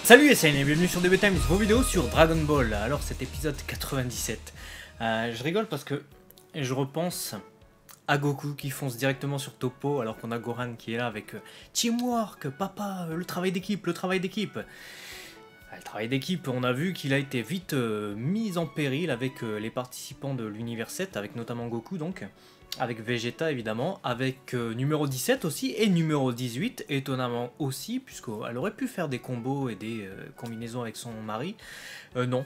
Salut et bienvenue sur DB Times, vos vidéos sur Dragon Ball. Alors cet épisode 97, je rigole parce que je repense à Goku qui fonce directement sur Toppo alors qu'on a Gohan qui est là avec Teamwork, papa, le travail d'équipe, le travail d'équipe. Le travail d'équipe, on a vu qu'il a été vite mis en péril avec les participants de l'univers 7, avec notamment Goku donc. Avec Vegeta évidemment, avec numéro 17 aussi, et numéro 18 étonnamment aussi, puisqu'elle aurait pu faire des combos et des combinaisons avec son mari. Non,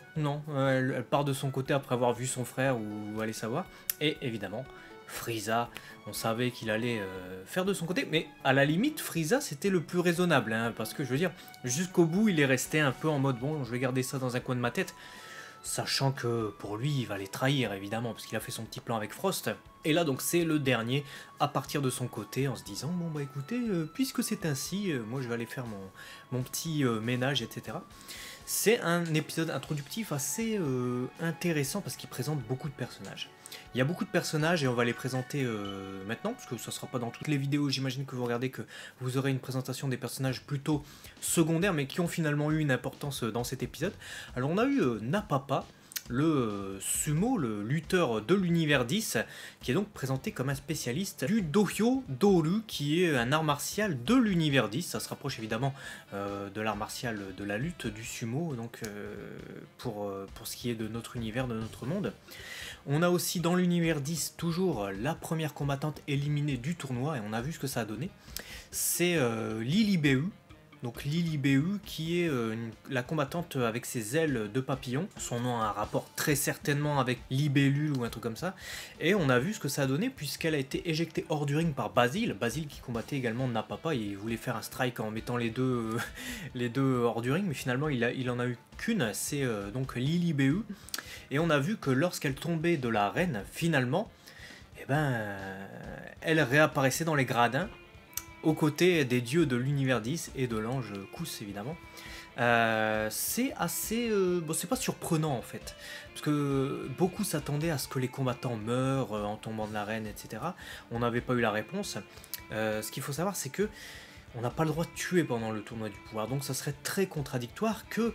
elle part de son côté après avoir vu son frère ou aller savoir. Et évidemment, Frieza, on savait qu'il allait faire de son côté, mais à la limite, Frieza c'était le plus raisonnable, hein, parce que je veux dire, jusqu'au bout il est resté un peu en mode bon, je vais garder ça dans un coin de ma tête. Sachant que pour lui, il va les trahir évidemment, parce qu'il a fait son petit plan avec Frost. Et là donc c'est le dernier à partir de son côté en se disant bon bah écoutez, puisque c'est ainsi, moi je vais aller faire mon petit ménage, etc. C'est un épisode introductif assez intéressant parce qu'il présente beaucoup de personnages. Il y a beaucoup de personnages et on va les présenter maintenant, parce que ça ne sera pas dans toutes les vidéos, j'imagine que vous regardez que vous aurez une présentation des personnages plutôt secondaires, mais qui ont finalement eu une importance dans cet épisode. Alors on a eu Napapa, le sumo, le lutteur de l'univers 10, qui est donc présenté comme un spécialiste du Dohyo Doru, qui est un art martial de l'univers 10. Ça se rapproche évidemment de l'art martial de la lutte du sumo, donc pour ce qui est de notre univers, de notre monde. On a aussi dans l'univers 10 toujours la première combattante éliminée du tournoi, et on a vu ce que ça a donné. C'est Lily Beu. Donc Lily Beu qui est la combattante avec ses ailes de papillon. Son nom a un rapport très certainement avec Libellule ou un truc comme ça. Et on a vu ce que ça a donné puisqu'elle a été éjectée hors du ring par Basile. Basile qui combattait également Napapa, il voulait faire un strike en mettant les deux, les deux hors du ring. Mais finalement il en a eu qu'une, c'est donc Lily Beu. Et on a vu que lorsqu'elle tombait de l'arène, finalement, eh ben, elle réapparaissait dans les gradins, aux côtés des dieux de l'univers 10 et de l'ange Kous évidemment. C'est assez... bon, c'est pas surprenant en fait, parce que beaucoup s'attendaient à ce que les combattants meurent en tombant de l'arène, etc. On n'avait pas eu la réponse. Ce qu'il faut savoir, c'est que on n'a pas le droit de tuer pendant le tournoi du pouvoir, donc ça serait très contradictoire que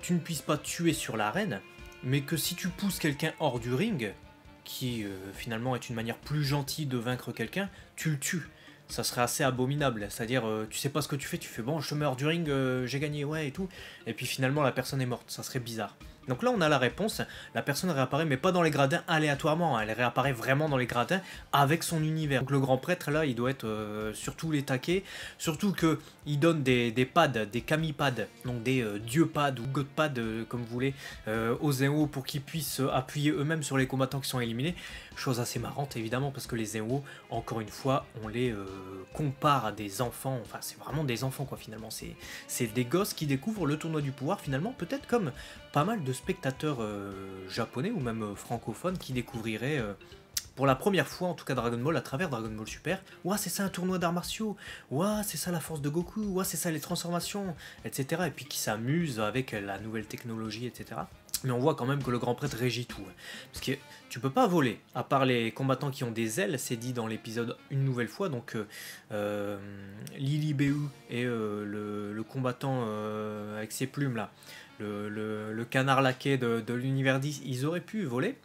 tu ne puisses pas tuer sur l'arène, mais que si tu pousses quelqu'un hors du ring, qui finalement est une manière plus gentille de vaincre quelqu'un, tu le tues. Ça serait assez abominable, c'est-à-dire tu sais pas ce que tu fais bon je te mets hors du ring, j'ai gagné, ouais et tout, et puis finalement la personne est morte, ça serait bizarre. Donc là on a la réponse, la personne réapparaît mais pas dans les gradins aléatoirement, elle réapparaît vraiment dans les gradins avec son univers. Donc le grand prêtre là il doit être sur tous les taquets, surtout que il donne des pads, des kami pads, donc des dieu pads ou god pads comme vous voulez, aux Zenwo pour qu'ils puissent appuyer eux-mêmes sur les combattants qui sont éliminés. Chose assez marrante évidemment parce que les Zenwo, encore une fois, on les compare à des enfants, enfin c'est vraiment des enfants quoi finalement, c'est des gosses qui découvrent le tournoi du pouvoir finalement, peut-être comme pas mal de spectateurs japonais ou même francophones qui découvriraient pour la première fois en tout cas Dragon Ball à travers Dragon Ball Super. Ouah c'est ça un tournoi d'arts martiaux, ouah c'est ça la force de Goku, ouah c'est ça les transformations, etc. Et puis qui s'amusent avec la nouvelle technologie, etc. Mais on voit quand même que le grand prêtre régit tout. Parce que tu peux pas voler, à part les combattants qui ont des ailes, c'est dit dans l'épisode une nouvelle fois. Donc Lily Beu et le combattant avec ses plumes là, le canard laqué de l'univers 10, ils auraient pu voler.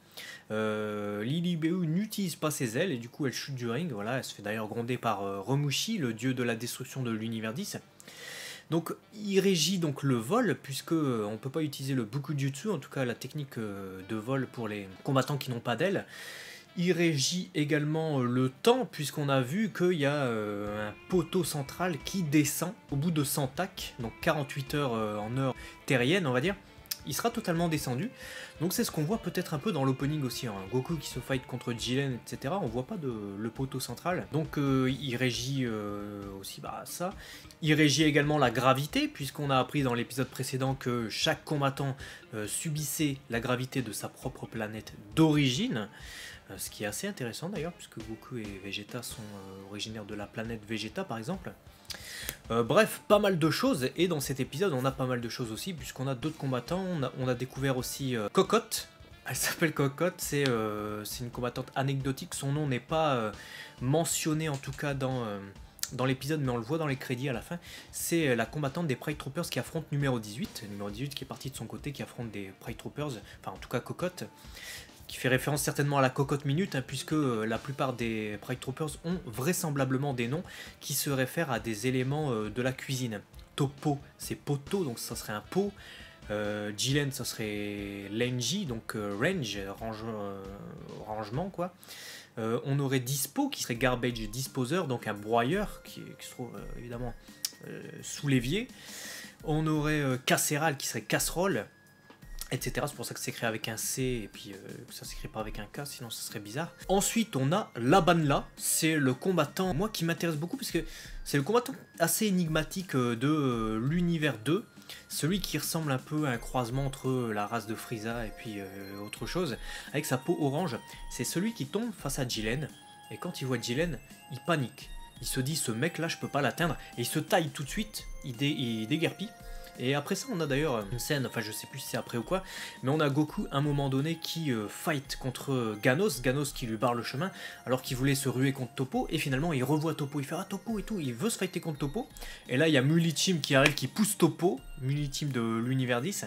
Lily Beu n'utilise pas ses ailes et du coup elle chute du ring. Voilà, elle se fait d'ailleurs gronder par Remushi, le dieu de la destruction de l'univers 10. Donc il régit donc le vol, puisque on ne peut pas utiliser le Bukujutsu, en tout cas la technique de vol pour les combattants qui n'ont pas d'ailes. Il régit également le temps, puisqu'on a vu qu'il y a un poteau central qui descend au bout de 100 tacs, donc 48 heures en heure terrienne on va dire. Il sera totalement descendu, donc c'est ce qu'on voit peut-être un peu dans l'opening aussi, hein. Goku qui se fight contre Jiren, etc. On voit pas le poteau central, donc il régit aussi ça. Il régit également la gravité, puisqu'on a appris dans l'épisode précédent que chaque combattant subissait la gravité de sa propre planète d'origine, ce qui est assez intéressant d'ailleurs, puisque Goku et Vegeta sont originaires de la planète Vegeta par exemple. Bref, pas mal de choses, et dans cet épisode on a pas mal de choses aussi, puisqu'on a d'autres combattants, on a découvert aussi Cocotte. Elle s'appelle Cocotte, c'est une combattante anecdotique, son nom n'est pas mentionné en tout cas dans dans l'épisode, mais on le voit dans les crédits à la fin, c'est la combattante des Pride Troopers qui affronte numéro 18. Numéro 18 qui est parti de son côté, qui affronte des Pride Troopers, enfin en tout cas Cocotte, qui fait référence certainement à la Cocotte Minute, hein, puisque la plupart des Pride Troopers ont vraisemblablement des noms qui se réfèrent à des éléments de la cuisine. Topo, c'est poteau, donc ça serait un pot. Jilen, ça serait Lenji, donc rangement quoi. On aurait Dispo qui serait Garbage Disposer, donc un broyeur qui se trouve évidemment sous l'évier. On aurait Casserole qui serait casserole, etc. C'est pour ça que c'est écrit avec un C et puis ça s'écrit pas avec un K, sinon ça serait bizarre. Ensuite, on a Labanla, c'est le combattant, moi qui m'intéresse beaucoup, parce que c'est le combattant assez énigmatique de l'univers 2. Celui qui ressemble un peu à un croisement entre la race de Frieza et puis autre chose, avec sa peau orange. C'est celui qui tombe face à Jilen, et quand il voit Jilen, il panique. Il se dit, ce mec là je peux pas l'atteindre, et il se taille tout de suite, il déguerpit. Et après ça, on a d'ailleurs une scène, enfin je sais plus si c'est après ou quoi, mais on a Goku à un moment donné qui fight contre Ganos qui lui barre le chemin, alors qu'il voulait se ruer contre Toppo, et finalement il revoit Toppo, il fait ah Toppo et tout, il veut se fighter contre Toppo, et là il y a Mulichim qui arrive, qui pousse Toppo, Mulichim de l'univers 10,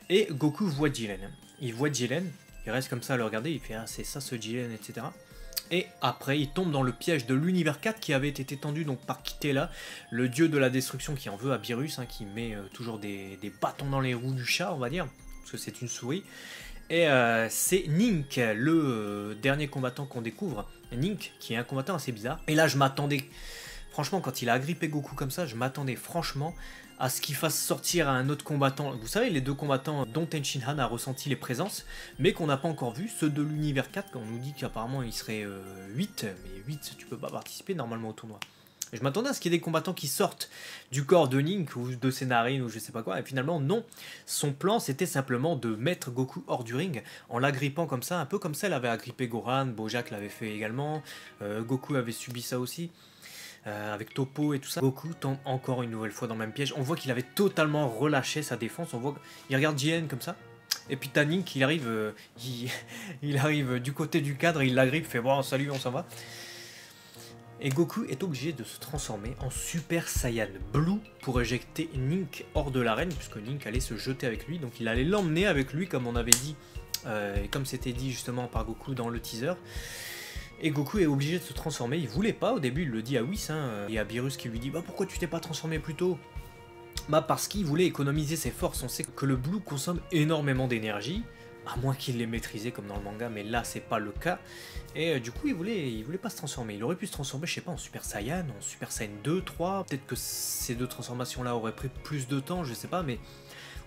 et Goku voit Jilen. Il voit Jilen, il reste comme ça à le regarder, il fait ah c'est ça ce Jilen, etc. Et après, il tombe dans le piège de l'univers 4 qui avait été tendu donc par Kitela, le dieu de la destruction qui en veut à Beerus, hein, qui met toujours des bâtons dans les roues du chat, on va dire, parce que c'est une souris. Et c'est Nink, le dernier combattant qu'on découvre. Nink, qui est un combattant assez bizarre. Et là, je m'attendais, franchement, quand il a agrippé Goku comme ça, je m'attendais franchement à ce qu'il fasse sortir un autre combattant. Vous savez, les deux combattants dont Tenshin Han a ressenti les présences, mais qu'on n'a pas encore vu, ceux de l'univers 4, on nous dit qu'apparemment il serait 8, mais 8, tu peux pas participer normalement au tournoi. Et je m'attendais à ce qu'il y ait des combattants qui sortent du corps de Nink ou de ses narines ou je sais pas quoi, et finalement non. Son plan c'était simplement de mettre Goku hors du ring en l'agrippant comme ça, un peu comme ça elle avait agrippé Gohan, Bojack l'avait fait également, Goku avait subi ça aussi. Avec Toppo et tout ça. Goku tombe encore une nouvelle fois dans le même piège. On voit qu'il avait totalement relâché sa défense. On voit qu'il regarde Jiren comme ça. Et puis Nink, il arrive, il arrive du côté du cadre, il l'agrippe, fait bon salut, on s'en va. Et Goku est obligé de se transformer en Super Saiyan Blue pour éjecter Nink hors de l'arène, puisque Nink allait se jeter avec lui. Donc il allait l'emmener avec lui, comme on avait dit, et comme c'était dit justement par Goku dans le teaser. Et Goku est obligé de se transformer, il voulait pas au début, il le dit à Whis, hein, et à Beerus qui lui dit bah pourquoi tu t'es pas transformé plus tôt? Bah parce qu'il voulait économiser ses forces, on sait que le Blue consomme énormément d'énergie, à moins qu'il l'ait maîtrisé comme dans le manga, mais là c'est pas le cas, et du coup il voulait pas se transformer, il aurait pu se transformer je sais pas en Super Saiyan, en Super Saiyan 2, 3, peut-être que ces deux transformations là auraient pris plus de temps, je sais pas, mais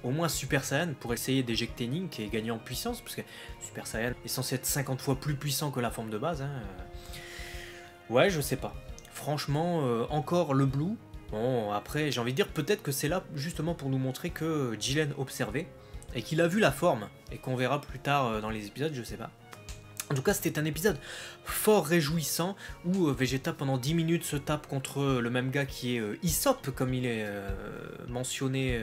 au moins Super Saiyan pour essayer d'éjecter Nink et gagner en puissance, parce que Super Saiyan est censé être 50 fois plus puissant que la forme de base. Hein. Ouais, je sais pas. Franchement, encore le Blue. Bon, après, j'ai envie de dire peut-être que c'est là justement pour nous montrer que Jiren observait et qu'il a vu la forme et qu'on verra plus tard dans les épisodes, je sais pas. En tout cas, c'était un épisode fort réjouissant où Vegeta pendant 10 minutes se tape contre le même gars qui est Usopp, comme il est mentionné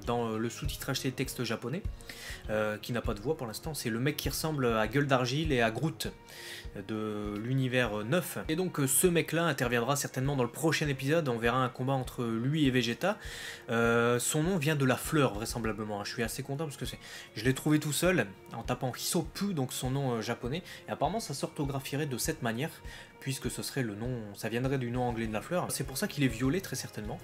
dans le sous-titrage des textes japonais, qui n'a pas de voix pour l'instant. C'est le mec qui ressemble à Gueule d'Argile et à Groot de l'univers 9. Et donc ce mec-là interviendra certainement dans le prochain épisode. On verra un combat entre lui et Vegeta. Son nom vient de la fleur, vraisemblablement. Je suis assez content parce que je l'ai trouvé tout seul en tapant Hisopu, donc son nom japonais. Et apparemment ça s'orthographierait de cette manière, puisque ce serait le nom, ça viendrait du nom anglais de la fleur. C'est pour ça qu'il est violet très certainement.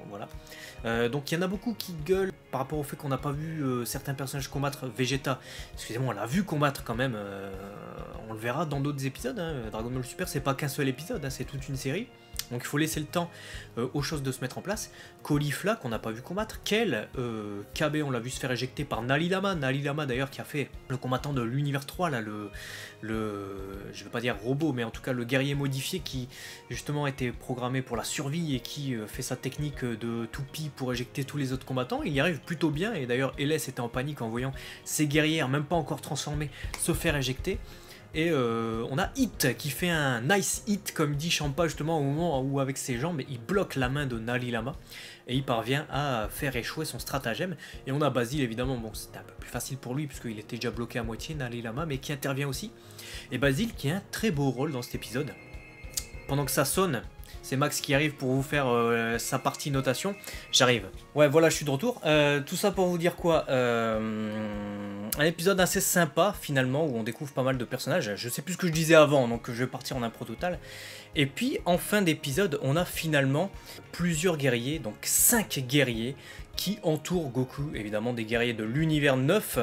Voilà. Donc il y en a beaucoup qui gueulent par rapport au fait qu'on n'a pas vu certains personnages combattre. Vegeta, excusez-moi, on l'a vu combattre quand même. On le verra dans d'autres épisodes. Hein. Dragon Ball Super, c'est pas qu'un seul épisode, hein, c'est toute une série. Donc il faut laisser le temps aux choses de se mettre en place. Caulifla qu'on n'a pas vu combattre. Kel, KB on l'a vu se faire éjecter par Nali Lama. Nali Lama d'ailleurs qui a fait le combattant de l'univers 3, là, je vais pas dire robot, mais en tout cas le guerrier modifié qui justement était programmé pour la survie et qui fait sa technique de toupie pour éjecter tous les autres combattants. Il y arrive plutôt bien et d'ailleurs Hélès était en panique en voyant ses guerrières, même pas encore transformées, se faire éjecter. Et on a Hit qui fait un nice hit comme dit Champa justement au moment où avec ses jambes il bloque la main de Nali Lama et il parvient à faire échouer son stratagème. Et on a Basile évidemment, bon c'était un peu plus facile pour lui puisqu'il était déjà bloqué à moitié Nali Lama, mais qui intervient aussi. Et Basile qui a un très beau rôle dans cet épisode. Pendant que ça sonne, C'est Max qui arrive pour vous faire sa partie notation. J'arrive. Ouais, voilà, je suis de retour. Tout ça pour vous dire quoi, un épisode assez sympa finalement, où on découvre pas mal de personnages. Je sais plus ce que je disais avant, donc je vais partir en impro total. Et puis en fin d'épisode, on a finalement plusieurs guerriers, donc 5 guerriers qui entourent Goku, évidemment des guerriers de l'univers 9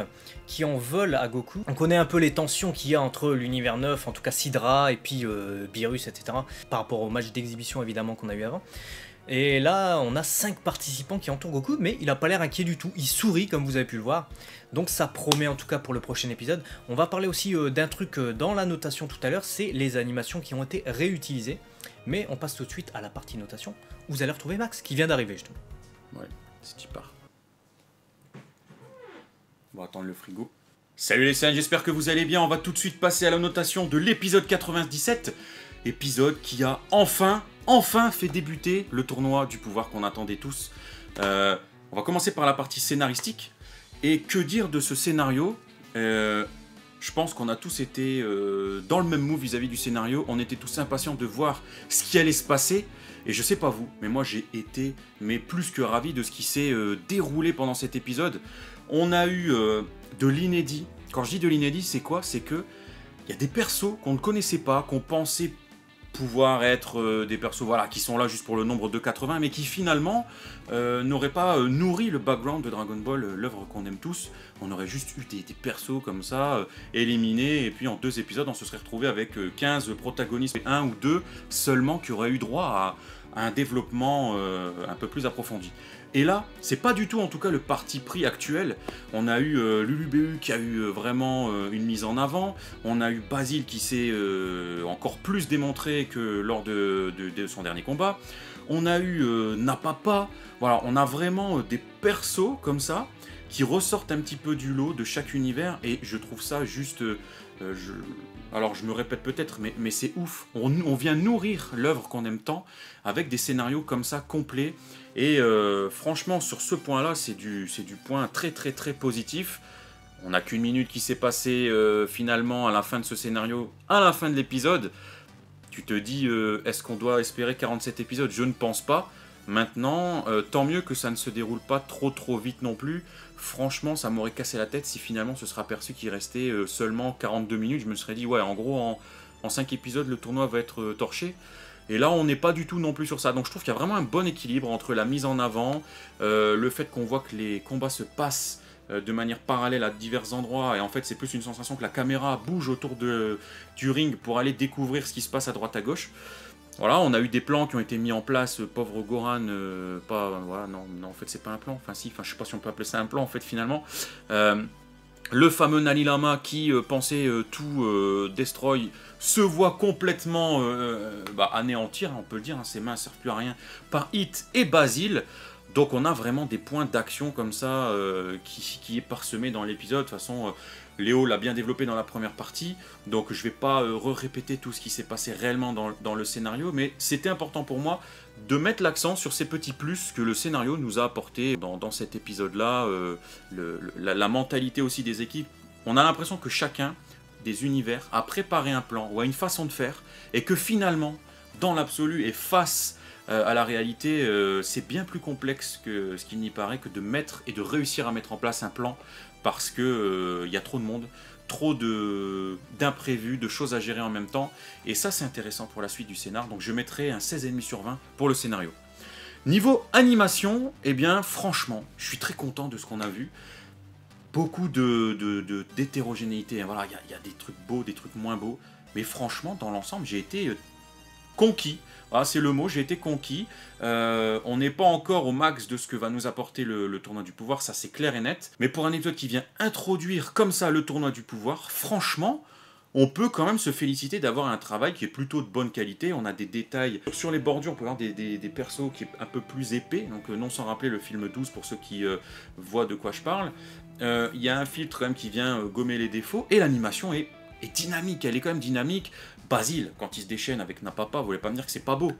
qui en veulent à Goku. On connaît un peu les tensions qu'il y a entre l'univers 9, en tout cas Sidra et puis Beerus, etc. Par rapport au match d'exhibition évidemment qu'on a eu avant. Et là, on a 5 participants qui entourent Goku, mais il n'a pas l'air inquiet du tout. Il sourit, comme vous avez pu le voir. Donc ça promet en tout cas pour le prochain épisode. On va parler aussi d'un truc dans la notation tout à l'heure, c'est les animations qui ont été réutilisées. Mais on passe tout de suite à la partie notation, où vous allez retrouver Max, qui vient d'arriver justement. Ouais, c'est tu pars. On va attendre le frigo. Salut les scènes, j'espère que vous allez bien. On va tout de suite passer à la notation de l'épisode 97. Épisode qui a enfin fait débuter le tournoi du pouvoir qu'on attendait tous. On va commencer par la partie scénaristique. Et que dire de ce scénario? Je pense qu'on a tous été dans le même mood vis-à-vis du scénario. On était tous impatients de voir ce qui allait se passer. Et je sais pas vous, mais moi j'ai été plus que ravi de ce qui s'est déroulé pendant cet épisode. On a eu de l'inédit. Quand je dis de l'inédit, c'est quoi? C'est que il y a des persos qu'on ne connaissait pas, qu'on pensait pouvoir être des persos voilà, qui sont là juste pour le nombre de 80, mais qui finalement n'auraient pas nourri le background de Dragon Ball, l'œuvre qu'on aime tous. On aurait juste eu des persos comme ça, éliminés, et puis en 2 épisodes, on se serait retrouvé avec 15 protagonistes, et 1 ou 2 seulement qui auraient eu droit à un développement un peu plus approfondi. Et là, c'est pas du tout en tout cas le parti pris actuel. On a eu Lulubu qui a eu vraiment une mise en avant. On a eu Basile qui s'est encore plus démontré que lors de son dernier combat. On a eu Napapa. Voilà, on a vraiment des persos comme ça qui ressortent un petit peu du lot de chaque univers. Et je trouve ça juste... Alors je me répète peut-être, mais c'est ouf. On vient nourrir l'œuvre qu'on aime tant avec des scénarios comme ça complets. Et franchement, sur ce point-là, c'est du point très positif. On n'a qu'une minute qui s'est passée finalement à la fin de ce scénario, à la fin de l'épisode. Tu te dis, est-ce qu'on doit espérer 47 épisodes? Je ne pense pas. Maintenant, tant mieux que ça ne se déroule pas trop vite non plus. Franchement, ça m'aurait cassé la tête si finalement ce sera aperçu qu'il restait seulement 42 minutes. Je me serais dit, ouais, en gros, en 5 épisodes, le tournoi va être torché. Et là, on n'est pas du tout non plus sur ça. Donc je trouve qu'il y a vraiment un bon équilibre entre la mise en avant, le fait qu'on voit que les combats se passent de manière parallèle à divers endroits. Et en fait, c'est plus une sensation que la caméra bouge autour du ring pour aller découvrir ce qui se passe à droite à gauche. Voilà, on a eu des plans qui ont été mis en place, pauvre Gohan, voilà, non, en fait c'est pas un plan, enfin si, je sais pas si on peut appeler ça un plan en fait finalement. Le fameux Nani Lama qui pensait tout destroy se voit complètement anéantir, on peut le dire, hein, ses mains ne servent plus à rien, par Hit et Basile. Donc on a vraiment des points d'action comme ça qui est parsemé dans l'épisode. De toute façon, Léo l'a bien développé dans la première partie, donc je ne vais pas répéter tout ce qui s'est passé réellement dans le scénario, mais c'était important pour moi de mettre l'accent sur ces petits plus que le scénario nous a apporté dans cet épisode-là, la mentalité aussi des équipes. On a l'impression que chacun des univers a préparé un plan ou a une façon de faire, et que finalement, dans l'absolu et face à la réalité, c'est bien plus complexe que ce qu'il n'y paraît, que de mettre et de réussir à mettre en place un plan, parce que y a trop de monde, trop d'imprévus, de choses à gérer en même temps, et ça c'est intéressant pour la suite du scénar, donc je mettrai un 16,5 sur 20 pour le scénario. Niveau animation, eh bien franchement, je suis très content de ce qu'on a vu. Beaucoup d'hétérogénéité, voilà, il y a des trucs beaux, des trucs moins beaux, mais franchement, dans l'ensemble, j'ai été conquis. Ah, c'est le mot, j'ai été conquis. On n'est pas encore au max de ce que va nous apporter le tournoi du pouvoir, ça c'est clair et net. Mais pour un épisode qui vient introduire comme ça le tournoi du pouvoir, franchement, on peut quand même se féliciter d'avoir un travail qui est plutôt de bonne qualité. On a des détails sur les bordures, on peut avoir des persos qui est un peu plus épais, donc non sans rappeler le film 12 pour ceux qui voient de quoi je parle. Il y a un filtre quand même qui vient gommer les défauts, et l'animation est dynamique, elle est quand même dynamique. Basile, quand il se déchaîne avec Napapa, vous voulez pas me dire que c'est pas beau.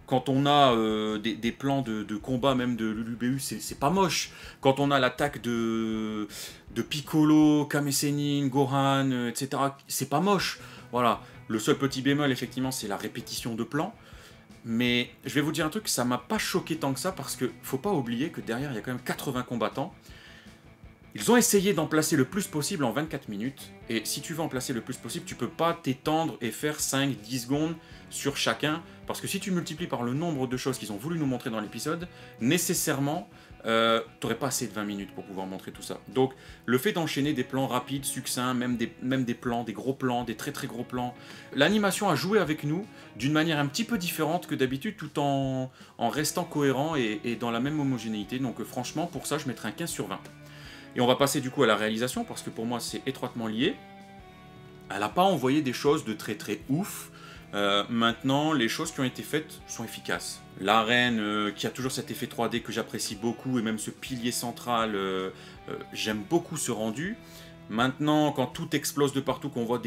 Quand on a des plans de combat même de Lulubu, c'est pas moche. Quand on a l'attaque de Piccolo, Kame Sennin, Gohan, etc., c'est pas moche. Voilà. Le seul petit bémol, effectivement, c'est la répétition de plans. Mais je vais vous dire un truc, ça m'a pas choqué tant que ça, parce que faut pas oublier que derrière, il y a quand même 80 combattants. Ils ont essayé d'en placer le plus possible en 24 minutes, et si tu veux en placer le plus possible, tu peux pas t'étendre et faire 5-10 secondes sur chacun, parce que si tu multiplies par le nombre de choses qu'ils ont voulu nous montrer dans l'épisode, nécessairement, t'aurais pas assez de 20 minutes pour pouvoir montrer tout ça. Donc, le fait d'enchaîner des plans rapides, succincts, même des plans, des gros plans, des très très gros plans, l'animation a joué avec nous d'une manière un petit peu différente que d'habitude, tout en restant cohérent et dans la même homogénéité. Donc franchement, pour ça, je mettrais un 15 sur 20. Et on va passer du coup à la réalisation, parce que pour moi c'est étroitement lié. Elle n'a pas envoyé des choses de très très ouf. Maintenant, les choses qui ont été faites sont efficaces. L'arène qui a toujours cet effet 3D que j'apprécie beaucoup, et même ce pilier central, j'aime beaucoup ce rendu. Maintenant, quand tout explose de partout, qu'on voit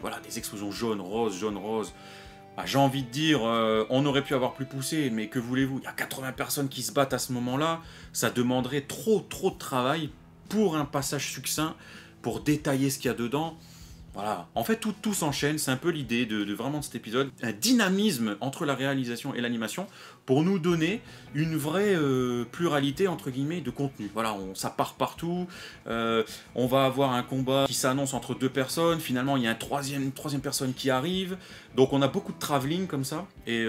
voilà, des explosions jaunes, roses, bah, j'ai envie de dire, on aurait pu avoir plus poussé, mais que voulez-vous, il y a 80 personnes qui se battent à ce moment-là, ça demanderait trop de travail pour un passage succinct, pour détailler ce qu'il y a dedans. Voilà, en fait tout s'enchaîne, c'est un peu l'idée de vraiment de cet épisode, un dynamisme entre la réalisation et l'animation pour nous donner une vraie pluralité entre guillemets de contenu. Voilà, ça part partout, on va avoir un combat qui s'annonce entre deux personnes, finalement il y a une troisième personne qui arrive, donc on a beaucoup de travelling comme ça, et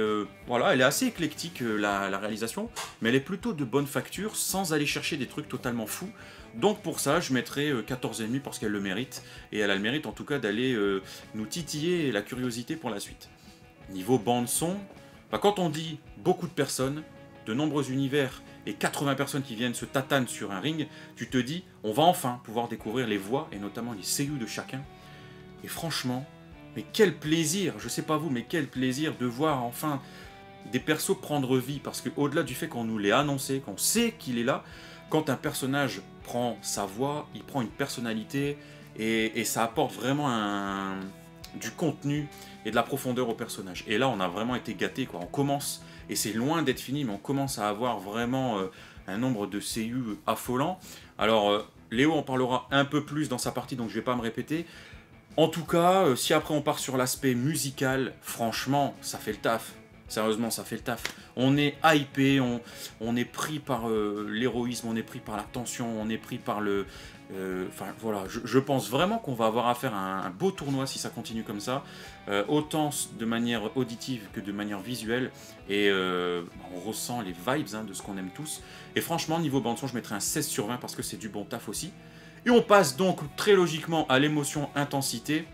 voilà, elle est assez éclectique la réalisation, mais elle est plutôt de bonne facture, sans aller chercher des trucs totalement fous. Donc pour ça, je mettrai 14,5 parce qu'elle le mérite, et elle a le mérite en tout cas d'aller nous titiller la curiosité pour la suite. Niveau bande-son, bah, quand on dit beaucoup de personnes, de nombreux univers et 80 personnes qui viennent se tatanent sur un ring, tu te dis, on va enfin pouvoir découvrir les voix et notamment les seiyuu de chacun. Et franchement, mais quel plaisir, je sais pas vous, mais quel plaisir de voir enfin des persos prendre vie, parce que au-delà du fait qu'on nous l'ait annoncé, qu'on sait qu'il est là, quand un personnage prend sa voix, il prend une personnalité, et ça apporte vraiment du contenu et de la profondeur au personnage. Et là, on a vraiment été gâtés, quoi. On commence, et c'est loin d'être fini, mais on commence à avoir vraiment un nombre de seiyuu affolant. Alors, Léo en parlera un peu plus dans sa partie, donc je vais pas me répéter. En tout cas, si après on part sur l'aspect musical, franchement, ça fait le taf. Sérieusement, ça fait le taf. On est hypé, on est pris par l'héroïsme, on est pris par la tension, on est pris par le... Enfin voilà, je pense vraiment qu'on va avoir affaire à un beau tournoi si ça continue comme ça, autant de manière auditive que de manière visuelle, et on ressent les vibes de ce qu'on aime tous. Et franchement, niveau bande-son, je mettrais un 16 sur 20 parce que c'est du bon taf aussi. Et on passe donc très logiquement à l'émotion intensité.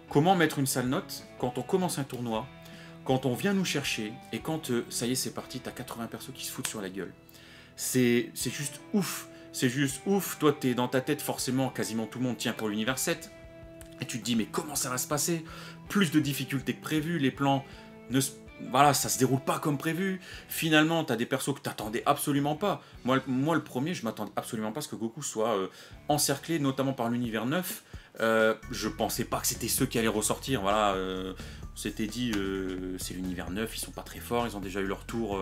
Comment mettre une sale note quand on commence un tournoi, quand on vient nous chercher, et quand, ça y est, c'est parti, t'as 80 persos qui se foutent sur la gueule. C'est juste ouf. C'est juste ouf. Toi, t'es dans ta tête, forcément, quasiment tout le monde tient pour l'univers 7. Et tu te dis, mais comment ça va se passer? Plus de difficultés que prévu, les plans voilà, ça se déroule pas comme prévu. Finalement, t'as des persos que t'attendais absolument pas. Moi, le premier, je m'attendais absolument pas à ce que Goku soit encerclé, notamment par l'univers 9. Je pensais pas que c'était ceux qui allaient ressortir, voilà. On s'était dit, c'est l'univers 9, ils sont pas très forts, ils ont déjà eu leur tour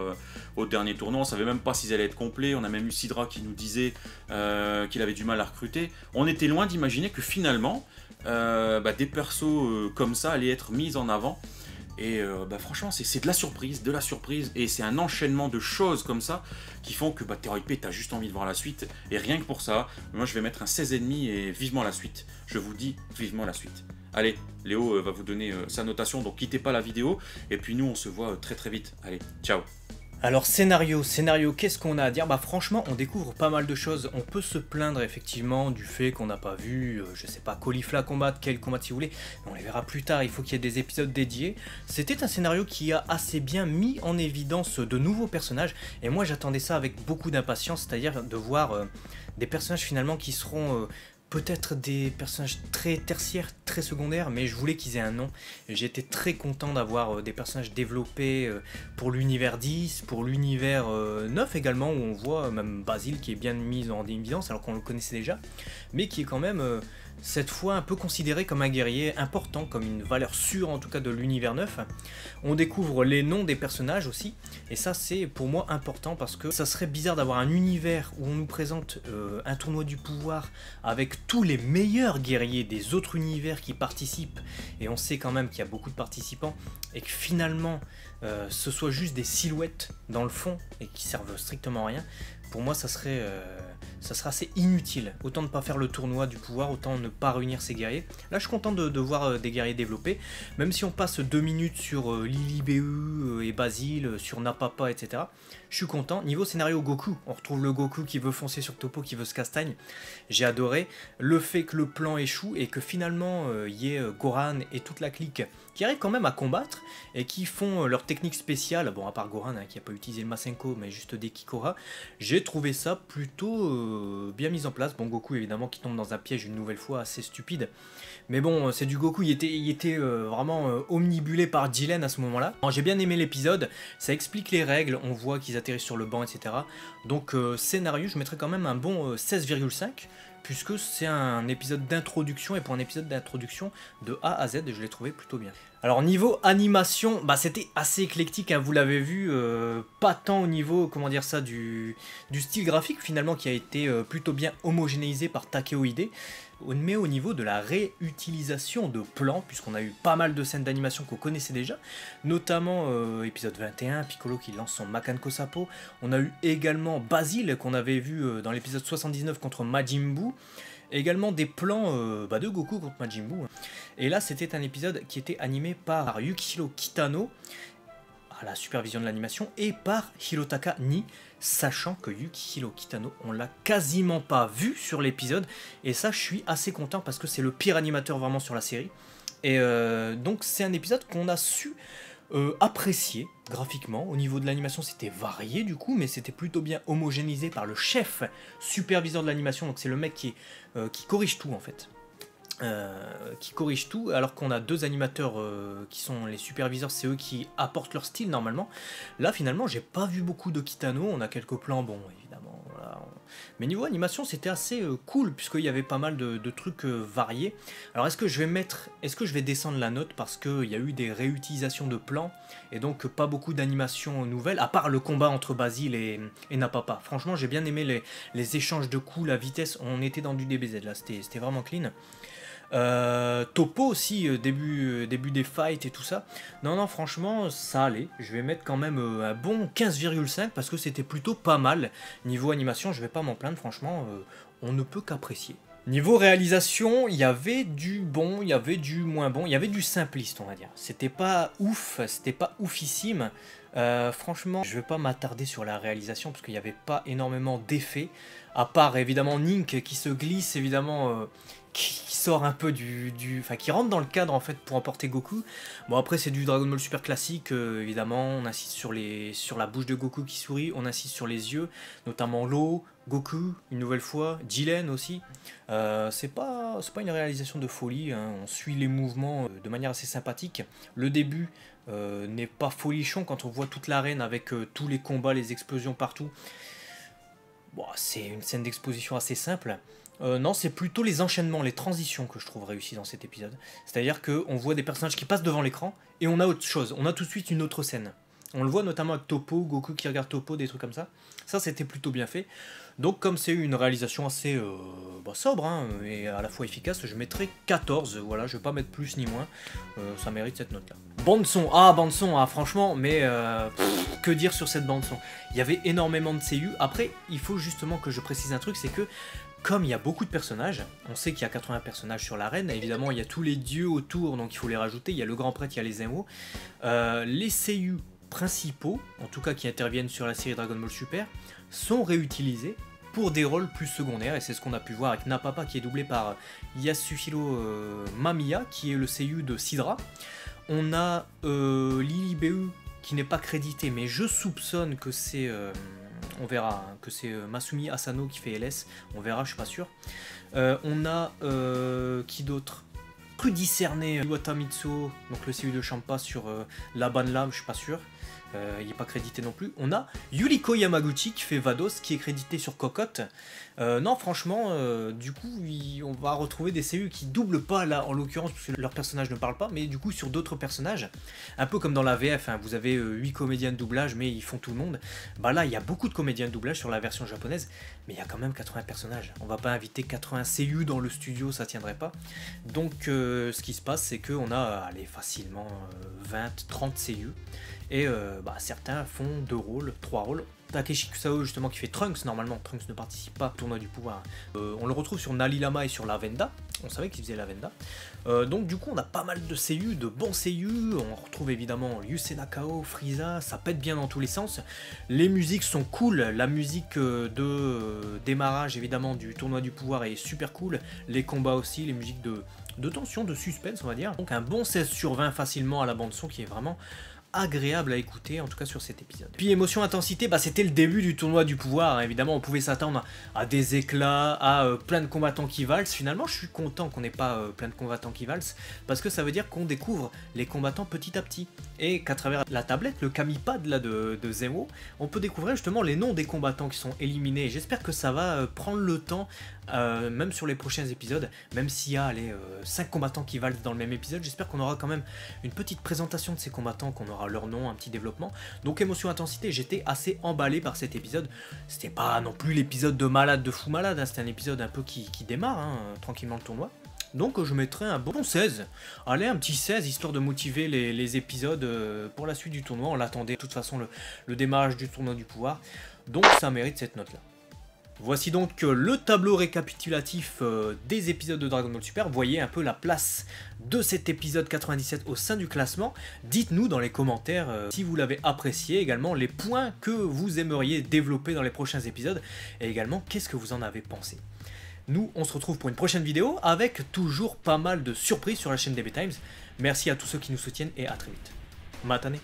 au dernier tournoi, on savait même pas s'ils allaient être complets, on a même eu Sidra qui nous disait qu'il avait du mal à recruter. On était loin d'imaginer que finalement, des persos comme ça allaient être mis en avant. Et franchement, c'est de la surprise, et c'est un enchaînement de choses comme ça qui font que t'es hypé, t'as juste envie de voir la suite. Et rien que pour ça, moi je vais mettre un 16,5 et vivement la suite. Je vous dis vivement la suite. Allez, Léo va vous donner sa notation, donc quittez pas la vidéo, et puis nous on se voit très très vite. Allez, ciao. Alors scénario, qu'est-ce qu'on a à dire? Bah franchement, on découvre pas mal de choses. On peut se plaindre effectivement du fait qu'on n'a pas vu, je sais pas, Caulifla combattre, quel combat si vous voulez, mais on les verra plus tard, il faut qu'il y ait des épisodes dédiés. C'était un scénario qui a assez bien mis en évidence de nouveaux personnages, et moi j'attendais ça avec beaucoup d'impatience, c'est-à-dire de voir des personnages finalement qui seront... peut-être des personnages très tertiaires, très secondaires, mais je voulais qu'ils aient un nom. J'étais très content d'avoir des personnages développés pour l'univers 10, pour l'univers 9 également, où on voit même Basile qui est bien mis en évidence alors qu'on le connaissait déjà, mais qui est quand même cette fois un peu considéré comme un guerrier important, comme une valeur sûre en tout cas de l'univers 9. On découvre les noms des personnages aussi, et ça c'est pour moi important parce que ça serait bizarre d'avoir un univers où on nous présente un tournoi du pouvoir avec tous les meilleurs guerriers des autres univers qui participent, et on sait quand même qu'il y a beaucoup de participants, et que finalement ce soit juste des silhouettes dans le fond et qui servent strictement à rien. Pour moi ça serait assez inutile. Autant ne pas faire le tournoi du pouvoir, autant ne pas réunir ces guerriers. Là je suis content de voir des guerriers développés, même si on passe 2 minutes sur Lily BU et Basile, sur Napapa, etc. Je suis content. Niveau scénario Goku, on retrouve le Goku qui veut foncer sur Toppo, qui veut se castagne. J'ai adoré le fait que le plan échoue et que finalement y ait Goran et toute la clique qui arrivent quand même à combattre et qui font leur technique spéciale, bon à part Goran qui n'a pas utilisé le Masenko mais juste des Kikora. J'ai trouvé ça plutôt bien mis en place. Bon, Goku évidemment qui tombe dans un piège une nouvelle fois assez stupide, mais bon c'est du Goku, il était vraiment omnibulé par Jiren à ce moment là. J'ai bien aimé l'épisode, ça explique les règles, on voit qu'ils atterrissent sur le banc, etc. Donc scénario je mettrais quand même un bon 16,5, puisque c'est un épisode d'introduction, et pour un épisode d'introduction de A à Z, je l'ai trouvé plutôt bien. Alors niveau animation, bah, c'était assez éclectique, hein, vous l'avez vu, pas tant au niveau, comment dire ça, du style graphique finalement qui a été plutôt bien homogénéisé par Takeo Ide, mais au niveau de la réutilisation de plans, puisqu'on a eu pas mal de scènes d'animation qu'on connaissait déjà, notamment épisode 21, Piccolo qui lance son Makanko Sapo, on a eu également Basile qu'on avait vu dans l'épisode 79 contre Majin Buu, également des plans de Goku contre Majin Buu. Et là c'était un épisode qui était animé par Yukihiro Kitano, à la supervision de l'animation, et par Hirotaka Nii, sachant que Yukihiro Kitano, on l'a quasiment pas vu sur l'épisode, et ça je suis assez content parce que c'est le pire animateur vraiment sur la série. Et donc c'est un épisode qu'on a su apprécier graphiquement. Au niveau de l'animation c'était varié du coup, mais c'était plutôt bien homogénéisé par le chef superviseur de l'animation, donc c'est le mec qui corrige tout en fait. Qui corrige tout, alors qu'on a deux animateurs qui sont les superviseurs, c'est eux qui apportent leur style normalement. Là finalement j'ai pas vu beaucoup de Kitano, on a quelques plans, bon évidemment voilà. Mais niveau animation c'était assez cool, puisqu'il y avait pas mal de trucs variés. Alors est-ce que je vais descendre la note parce qu'il y a eu des réutilisations de plans et donc pas beaucoup d'animations nouvelles, à part le combat entre Basile et Napapa. Franchement j'ai bien aimé les échanges de coups, la vitesse, on était dans du DBZ là, c'était vraiment clean. Toppo aussi, début des fights et tout ça. Non, franchement, ça allait. Je vais mettre quand même un bon 15,5 parce que c'était plutôt pas mal. Niveau animation, je vais pas m'en plaindre, franchement, on ne peut qu'apprécier. Niveau réalisation, il y avait du bon, il y avait du moins bon, il y avait du simpliste, on va dire. C'était pas ouf, c'était pas oufissime. Franchement, je vais pas m'attarder sur la réalisation parce qu'il n'y avait pas énormément d'effets, à part évidemment Nink qui se glisse, évidemment, qui sort un peu enfin qui rentre dans le cadre en fait pour emporter Goku. Bon après c'est du Dragon Ball Super classique, évidemment, on insiste sur la bouche de Goku qui sourit, on insiste sur les yeux, notamment l'eau, Goku, une nouvelle fois, Jiren aussi. C'est pas une réalisation de folie, hein. On suit les mouvements de manière assez sympathique. Le début n'est pas folichon quand on voit toute l'arène avec tous les combats, les explosions partout. Bon, c'est une scène d'exposition assez simple. Non, c'est plutôt les enchaînements, les transitions que je trouve réussis dans cet épisode. C'est-à-dire qu'on voit des personnages qui passent devant l'écran et on a autre chose, on a tout de suite une autre scène. On le voit notamment avec Toppo, Goku qui regarde Toppo, des trucs comme ça. Ça, c'était plutôt bien fait. Donc, comme c'est une réalisation assez sobre hein, et à la fois efficace, je mettrai 14. Voilà, je vais pas mettre plus ni moins. Ça mérite cette note-là. Bande son, franchement, mais que dire sur cette bande son? Il y avait énormément de seiyuu. Après, il faut justement que je précise un truc, c'est que comme il y a beaucoup de personnages, on sait qu'il y a 80 personnages sur l'arène, évidemment il y a tous les dieux autour, donc il faut les rajouter, il y a le grand prêtre, il y a les Zenwo. Les seiyuu principaux, en tout cas qui interviennent sur la série Dragon Ball Super, sont réutilisés pour des rôles plus secondaires, et c'est ce qu'on a pu voir avec Napapa qui est doublé par Yasuhiro Mamiya, qui est le seiyuu de Sidra. On a Lily BU qui n'est pas crédité, mais je soupçonne que c'est... on verra hein, que c'est Masumi Asano qui fait LS, on verra, je suis pas sûr. On a qui d'autre? Cru discerné Iwata Mitsuo, donc le seiyuu de Champa sur la Banlam, je suis pas sûr. il n'est pas crédité non plus. On a Yuriko Yamaguchi qui fait Vados, qui est crédité sur Cocotte. Non, franchement, du coup, on va retrouver des CU qui doublent pas là, en l'occurrence, parce que leur personnage ne parle pas, mais du coup sur d'autres personnages. Un peu comme dans la VF, hein, vous avez 8 comédiens de doublage, mais ils font tout le monde. Bah là, il y a beaucoup de comédiens de doublage sur la version japonaise, mais il y a quand même 80 personnages. On va pas inviter 80 CU dans le studio, ça tiendrait pas. Donc, ce qui se passe, c'est qu'on a, allez, facilement 20-30 CU. Et certains font 2 rôles, 3 rôles. Takeshi Kusao justement qui fait Trunks, normalement Trunks ne participe pas au tournoi du pouvoir. On le retrouve sur Nalilama et sur Lavenda, on savait qu'il faisait Lavenda. Donc du coup on a pas mal de CU, de bons CU, on retrouve évidemment Yusei Nakao, Frieza, ça pète bien dans tous les sens. Les musiques sont cool, la musique de démarrage évidemment du tournoi du pouvoir est super cool, les combats aussi, les musiques de tension, de suspense on va dire. Donc un bon 16 sur 20 facilement à la bande son qui est vraiment agréable à écouter, en tout cas sur cet épisode. Puis émotion intensité, c'était le début du tournoi du pouvoir, évidemment on pouvait s'attendre à des éclats, à plein de combattants qui valsent. Finalement je suis content qu'on n'ait pas plein de combattants qui valsent, parce que ça veut dire qu'on découvre les combattants petit à petit, et qu'à travers la tablette, le Kamipad là de Zemo, on peut découvrir justement les noms des combattants qui sont éliminés. J'espère que ça va prendre le temps, même sur les prochains épisodes, même s'il y a 5 combattants qui valsent dans le même épisode, j'espère qu'on aura quand même une petite présentation de ces combattants, qu'on aura leur nom, un petit développement. Donc émotion intensité, j'étais assez emballé par cet épisode. C'était pas non plus l'épisode de malade, de fou malade, hein. C'était un épisode un peu qui démarre tranquillement le tournoi. Donc je mettrais un bon 16. Allez, un petit 16, histoire de motiver les épisodes pour la suite du tournoi. On l'attendait de toute façon le démarrage du tournoi du pouvoir. Donc ça mérite cette note là. Voici donc le tableau récapitulatif des épisodes de Dragon Ball Super. Vous voyez un peu la place de cet épisode 97 au sein du classement. Dites-nous dans les commentaires si vous l'avez apprécié, également les points que vous aimeriez développer dans les prochains épisodes, et également qu'est-ce que vous en avez pensé. Nous, on se retrouve pour une prochaine vidéo avec toujours pas mal de surprises sur la chaîne DB Times. Merci à tous ceux qui nous soutiennent et à très vite. Matane.